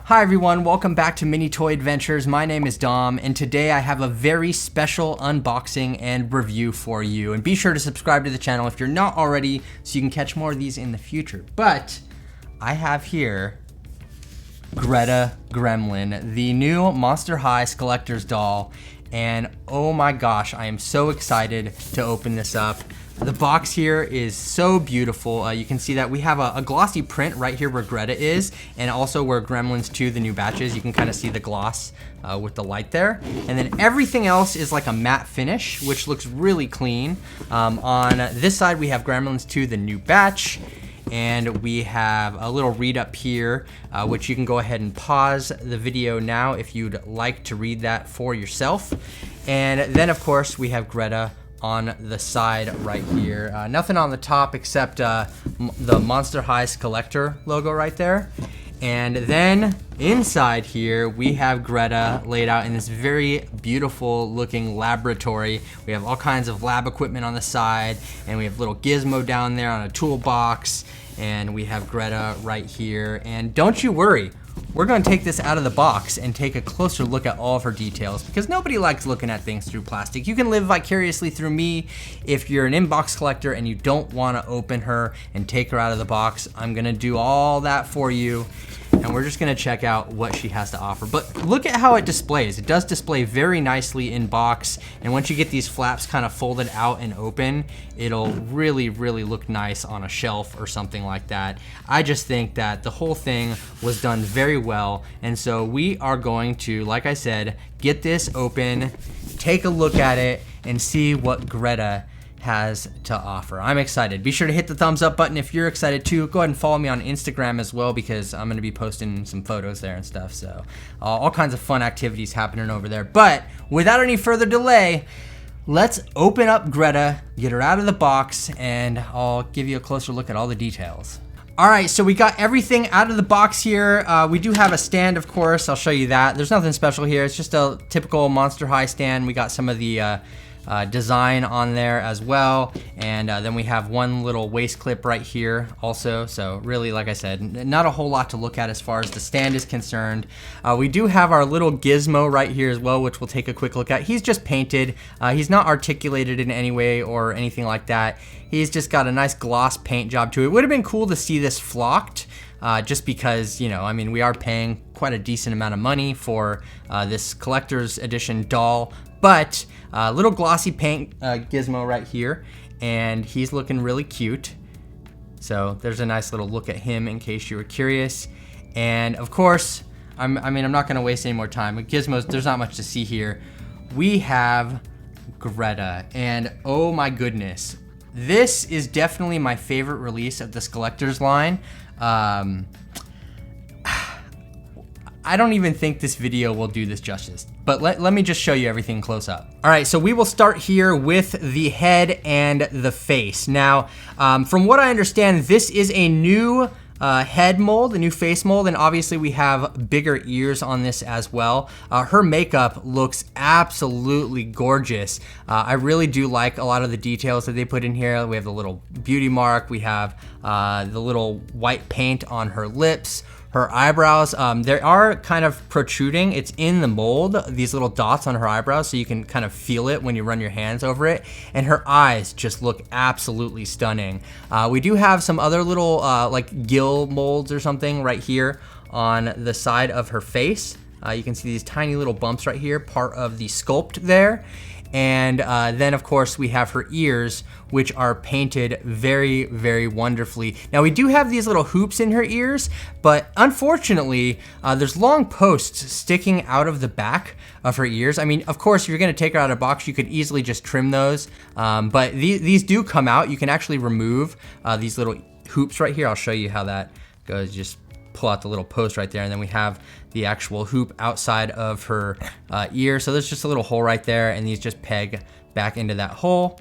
Hi everyone, welcome back to Mini Toy Adventures. My name is Dom, and today I have a very special unboxing and review for you. And be sure to subscribe to the channel if you're not already, so you can catch more of these in the future. But I have here Greta Gremlin, the new Monster High Skullector's doll. And oh my gosh, I am so excited to open this up. The box here is so beautiful. You can see that we have a glossy print right here where Greta is, and also where Gremlins 2, the new batch is. You can kind of see the gloss with the light there. And then everything else is like a matte finish, which looks really clean. On this side, we have Gremlins 2, the new batch. And we have a little read up here, which you can go ahead and pause the video now if you'd like to read that for yourself. And then of course we have Greta on the side right here. Nothing on the top except the Monster High Skullector logo right there. And then inside here, we have Greta laid out in this very beautiful looking laboratory. We have all kinds of lab equipment on the side, and we have little gizmo down there on a toolbox, and we have Greta right here. And don't you worry, we're gonna take this out of the box and take a closer look at all of her details, because nobody likes looking at things through plastic. You can live vicariously through me if you're an inbox collector and you don't wanna open her and take her out of the box. I'm gonna do all that for you, and we're just gonna check out what she has to offer. But look at how it displays. It does display very nicely in box, and once you get these flaps kind of folded out and open, it'll really, really look nice on a shelf or something like that. I just think that the whole thing was done very well, and so we are going to, like I said, get this open, take a look at it, and see what Greta has to offer. I'm excited. Be sure to hit the thumbs up button if you're excited too. Go ahead and follow me on Instagram as well, because I'm gonna be posting some photos there and stuff. So all kinds of fun activities happening over there. But without any further delay, let's open up Greta, get her out of the box, and I'll give you a closer look at all the details. All right, so we got everything out of the box here. We do have a stand, of course. I'll show you that. There's nothing special here. It's just a typical Monster High stand. We got some of the design on there as well, and then we have one little waist clip right here also. So really, like I said, not a whole lot to look at as far as the stand is concerned. We do have our little gizmo right here as well, which we'll take a quick look at. He's just painted. He's not articulated in any way or anything like that. He's just got a nice gloss paint job to it. It would have been cool to see this flocked, just because, you know, I mean, we are paying quite a decent amount of money for this collector's edition doll. But little glossy paint gizmo right here, and he's looking really cute. So there's a nice little look at him in case you were curious. And of course, I'm not gonna waste any more time. With gizmos, there's not much to see here. We have Greta, and oh my goodness, this is definitely my favorite release of the Skullector's line. I don't even think this video will do this justice, but let me just show you everything close up. All right, so we will start here with the head and the face. Now, from what I understand, this is a new head mold, a new face mold, and obviously we have bigger ears on this as well. Her makeup looks absolutely gorgeous. I really do like a lot of the details that they put in here. We have the little beauty mark, we have the little white paint on her lips. Her eyebrows, they are kind of protruding. It's in the mold, these little dots on her eyebrows, so you can kind of feel it when you run your hands over it. And her eyes just look absolutely stunning. We do have some other little like gill molds or something right here on the side of her face. You can see these tiny little bumps right here, part of the sculpt there. And then of course we have her ears, which are painted very, very wonderfully. Now we do have these little hoops in her ears, but unfortunately there's long posts sticking out of the back of her ears. I mean, of course, if you're gonna take her out of a box, you could easily just trim those, but these do come out. You can actually remove these little hoops right here. I'll show you how that goes. Just pull out the little post right there, and then we have the actual hoop outside of her ear. So there's just a little hole right there, and these just peg back into that hole.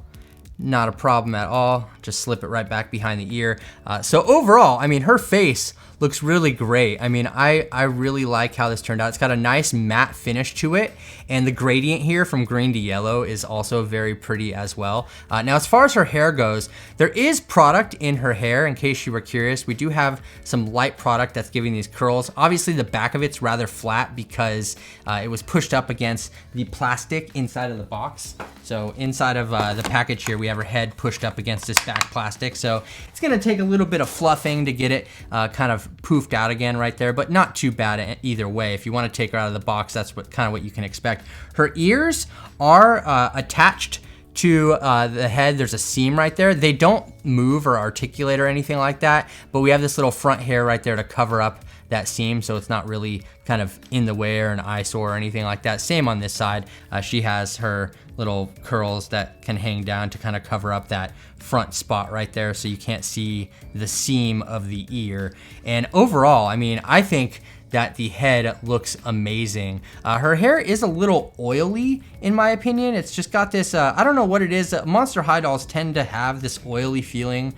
Not a problem at all. just slip it right back behind the ear. So overall, I mean, her face looks really great. I mean, I really like how this turned out. It's got a nice matte finish to it, and the gradient here from green to yellow is also very pretty as well. Now, as far as her hair goes, there is product in her hair, in case you were curious. We do have some light product that's giving these curls. Obviously, the back of it's rather flat because it was pushed up against the plastic inside of the box. So inside of the package here, we have her head pushed up against this back plastic. So it's gonna take a little bit of fluffing to get it kind of poofed out again right there, but not too bad either way. If you wanna take her out of the box, that's what you can expect. Her ears are attached to the head. There's a seam right there. They don't move or articulate or anything like that, but we have this little front hair right there to cover up that seam, so it's not really kind of in the way or an eyesore or anything like that. Same on this side. She has her little curls that can hang down to kind of cover up that front spot right there, so you can't see the seam of the ear. And overall, I mean, I think that the head looks amazing. Her hair is a little oily in my opinion. It's just got this, I don't know what it is. Monster High dolls tend to have this oily feeling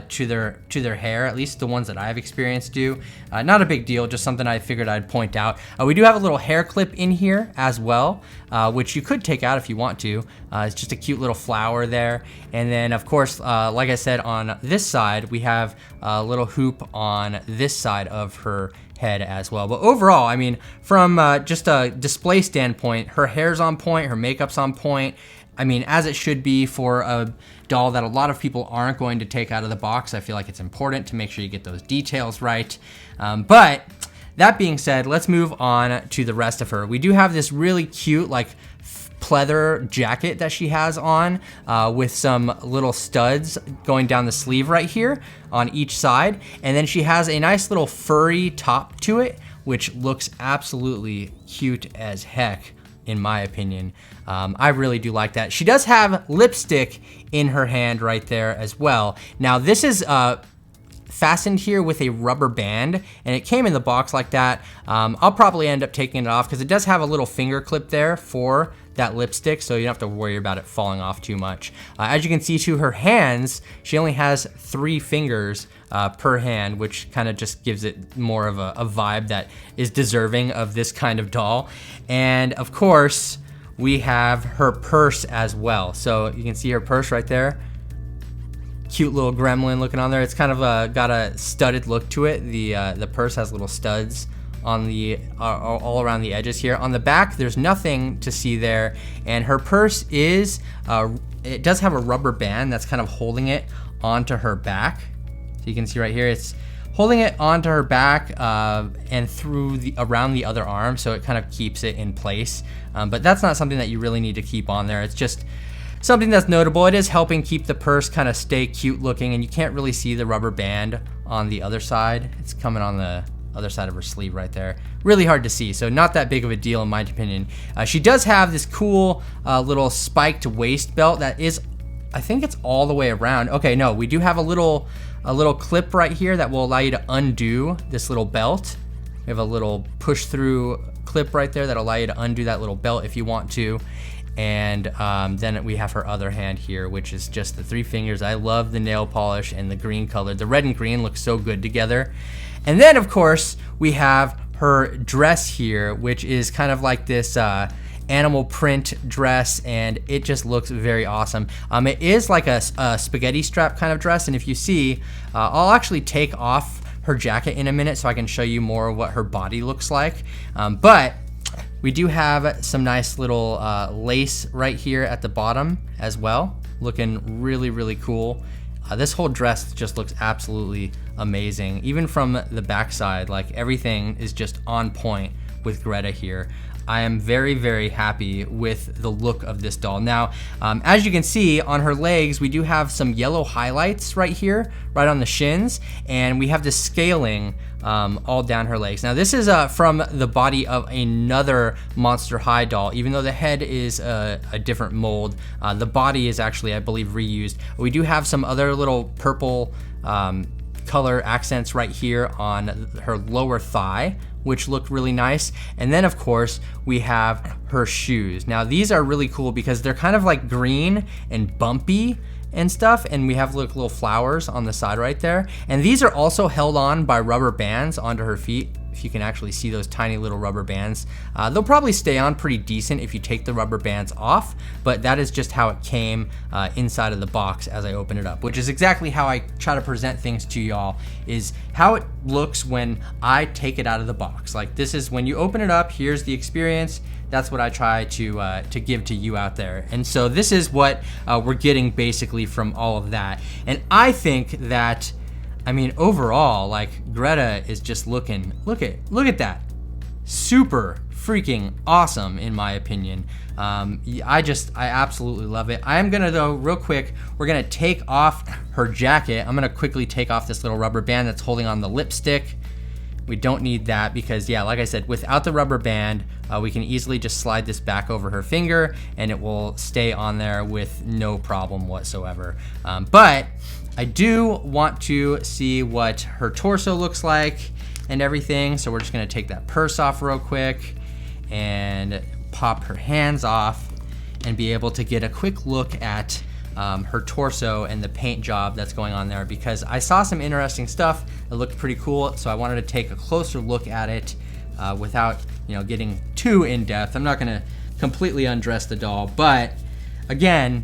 to their hair, at least the ones that I've experienced do. Not a big deal, just something I figured I'd point out. We do have a little hair clip in here as well, which you could take out if you want to. It's just a cute little flower there. And then of course, like I said, on this side, we have a little hoop on this side of her head as well. But overall, I mean, from just a display standpoint, her hair's on point, her makeup's on point. I mean, as it should be for a doll that a lot of people aren't going to take out of the box. I feel like it's important to make sure you get those details right. But that being said, let's move on to the rest of her. We do have this really cute, like, pleather jacket that she has on with some little studs going down the sleeve right here on each side. And then she has a nice little furry top to it, which looks absolutely cute as heck, in my opinion. I really do like that. She does have lipstick in her hand right there as well. Now this is fastened here with a rubber band, and it came in the box like that. I'll probably end up taking it off because it does have a little finger clip there for that lipstick, so you don't have to worry about it falling off too much. As you can see to her hands, she only has 3 fingers per hand, which kind of just gives it more of a vibe that is deserving of this kind of doll. And of course, we have her purse as well. So you can see her purse right there. Cute little gremlin looking on there. It's kind of got a studded look to it. The purse has little studs on the all around the edges here. On the back, there's nothing to see there, and her purse is it does have a rubber band that's kind of holding it onto her back. So you can see right here, it's holding it onto her back and through around the other arm, so it kind of keeps it in place. But that's not something that you really need to keep on there. It's just something that's notable. It is helping keep the purse kind of stay cute looking, and you can't really see the rubber band on the other side. It's coming on the other side of her sleeve right there. Really hard to see, so not that big of a deal in my opinion. She does have this cool little spiked waist belt that is, I think it's all the way around. Okay, no, we do have a little clip right here that will allow you to undo this little belt. We have a little push through clip right there that'll allow you to undo that little belt if you want to. And then we have her other hand here, which is just the 3 fingers. I love the nail polish and the green color. The red and green look so good together. And then of course we have her dress here, which is kind of like this animal print dress, and it just looks very awesome. It is like a spaghetti strap kind of dress, and if you see, I'll actually take off her jacket in a minute so I can show you more of what her body looks like. But we do have some nice little lace right here at the bottom as well, looking really, really cool. This whole dress just looks absolutely amazing. Even from the backside, like everything is just on point with Greta here. I am very, very happy with the look of this doll. Now, as you can see on her legs, we do have some yellow highlights right here, right on the shins, and we have the scaling all down her legs. Now, this is from the body of another Monster High doll. Even though the head is a different mold, the body is actually, I believe, reused. We do have some other little purple color accents right here on her lower thigh, which look really nice. And then of course we have her shoes. Now these are really cool because they're kind of like green and bumpy and stuff, and we have little flowers on the side right there. And these are also held on by rubber bands onto her feet. If you can actually see those tiny little rubber bands. They'll probably stay on pretty decent if you take the rubber bands off, but that is just how it came inside of the box as I open it up, which is exactly how I try to present things to y'all, is how it looks when I take it out of the box. Like, this is when you open it up, here's the experience. That's what I try to give to you out there. And so this is what we're getting basically from all of that. And I think that, I mean, overall, like, Greta is just looking, look at that. Super freaking awesome, in my opinion. I absolutely love it. I am gonna, though, real quick, we're gonna take off her jacket. I'm gonna quickly take off this little rubber band that's holding on the lipstick. We don't need that because, yeah, like I said, without the rubber band, we can easily just slide this back over her finger and it will stay on there with no problem whatsoever. But I do want to see what her torso looks like and everything. So we're just gonna take that purse off real quick and pop her hands off and be able to get a quick look at her torso and the paint job that's going on there, because I saw some interesting stuff that looked pretty cool. So I wanted to take a closer look at it without, you know, getting too in depth. I'm not gonna completely undress the doll, but again,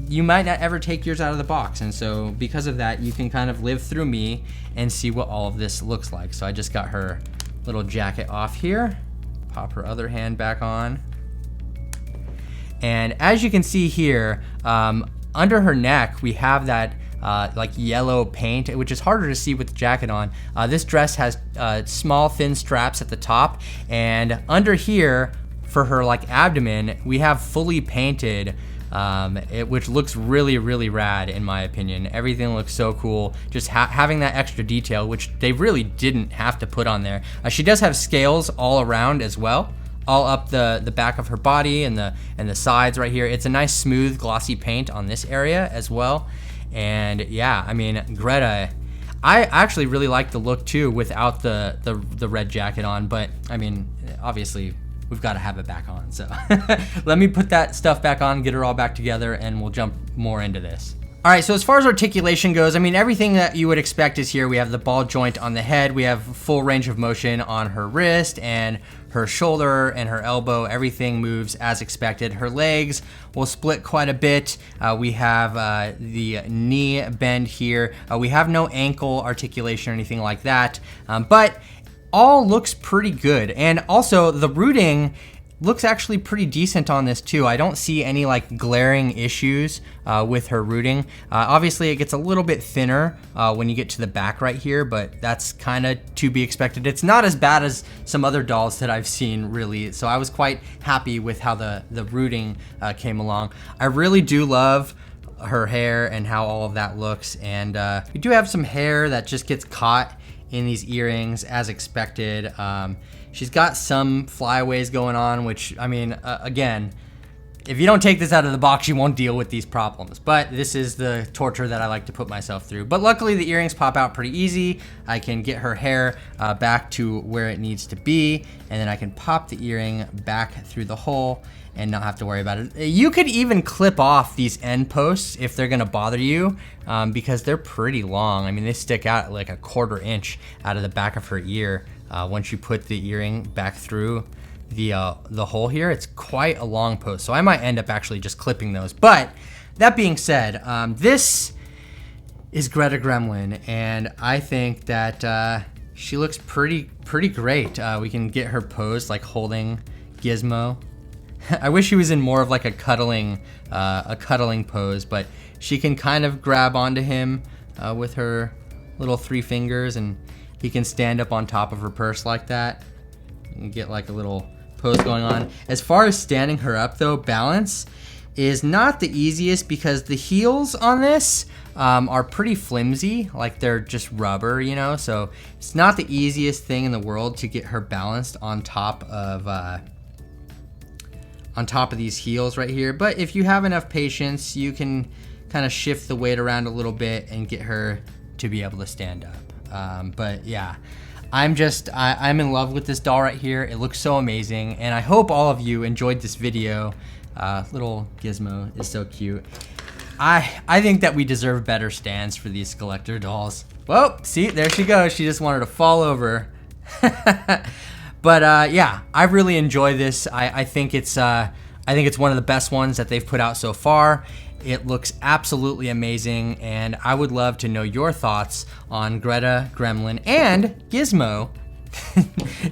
you might not ever take yours out of the box. And so because of that, you can kind of live through me and see what all of this looks like. So I just got her little jacket off here, pop her other hand back on. And as you can see here, under her neck, we have that like yellow paint, which is harder to see with the jacket on. This dress has small, thin straps at the top, and under here, for her like abdomen, we have fully painted, which looks really, really rad in my opinion. Everything looks so cool. Just having that extra detail, which they really didn't have to put on there. She does have scales all around as well, all up the back of her body and the sides right here. It's a nice smooth glossy paint on this area as well. And yeah, I mean, Greta, I actually really like the look too without the red jacket on, but I mean, obviously we've got to have it back on. So let me put that stuff back on, get her all back together, and we'll jump more into this. All right, so as far as articulation goes, I mean, everything that you would expect is here. We have the ball joint on the head. We have full range of motion on her wrist and her shoulder and her elbow. Everything moves as expected. Her legs will split quite a bit. We have the knee bend here. We have no ankle articulation or anything like that, but all looks pretty good. And also the rooting looks actually pretty decent on this too. I don't see any like glaring issues with her rooting. Obviously it gets a little bit thinner when you get to the back right here, but that's kind of to be expected. It's not as bad as some other dolls that I've seen, really. So I was quite happy with how the rooting came along. I really do love her hair and how all of that looks. And we do have some hair that just gets caught in these earrings as expected. She's got some flyaways going on, which, I mean, again, if you don't take this out of the box, you won't deal with these problems. But this is the torture that I like to put myself through. But luckily, the earrings pop out pretty easy. I can get her hair back to where it needs to be, and then I can pop the earring back through the hole and not have to worry about it. You could even clip off these end posts if they're gonna bother you, because they're pretty long. I mean, they stick out like a 1/4 inch out of the back of her ear. Once you put the earring back through the hole here, it's quite a long post. So I might end up actually just clipping those. But that being said, this is Greta Gremlin, and I think that she looks pretty great. We can get her posed like holding Gizmo. I wish she was in more of like a cuddling pose, but she can kind of grab onto him with her little 3 fingers, and he can stand up on top of her purse like that and get like a little pose going on. As far as standing her up though, balance is not the easiest because the heels on this are pretty flimsy, like they're just rubber, you know, so it's not the easiest thing in the world to get her balanced on top of these heels right here. But if you have enough patience, you can kind of shift the weight around a little bit and get her to be able to stand up. But yeah, I'm in love with this doll right here. It looks so amazing, and I hope all of you enjoyed this video. Little Gizmo is so cute. I think that we deserve better stands for these Skullector dolls. Whoa, see, there she goes. She just wanted to fall over. But yeah, I really enjoy this. I think it's one of the best ones that they've put out so far. It looks absolutely amazing, and I would love to know your thoughts on Greta Gremlin and Gizmo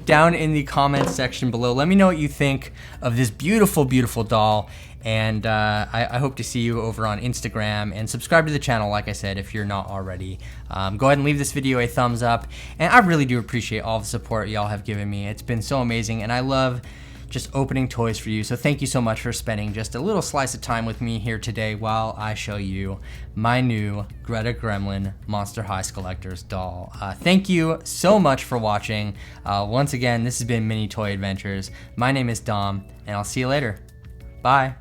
down in the comments section below. Let me know what you think of this beautiful, beautiful doll, and I hope to see you over on Instagram, and subscribe to the channel, like I said, if you're not already. Go ahead and leave this video a thumbs up, and I really do appreciate all the support y'all have given me. It's been so amazing, and I love just opening toys for you. So thank you so much for spending just a little slice of time with me here today while I show you my new Greta Gremlin Monster High Skullector's doll. Thank you so much for watching. Once again, this has been Mini Toy Adventures. My name is Dom, and I'll see you later. Bye.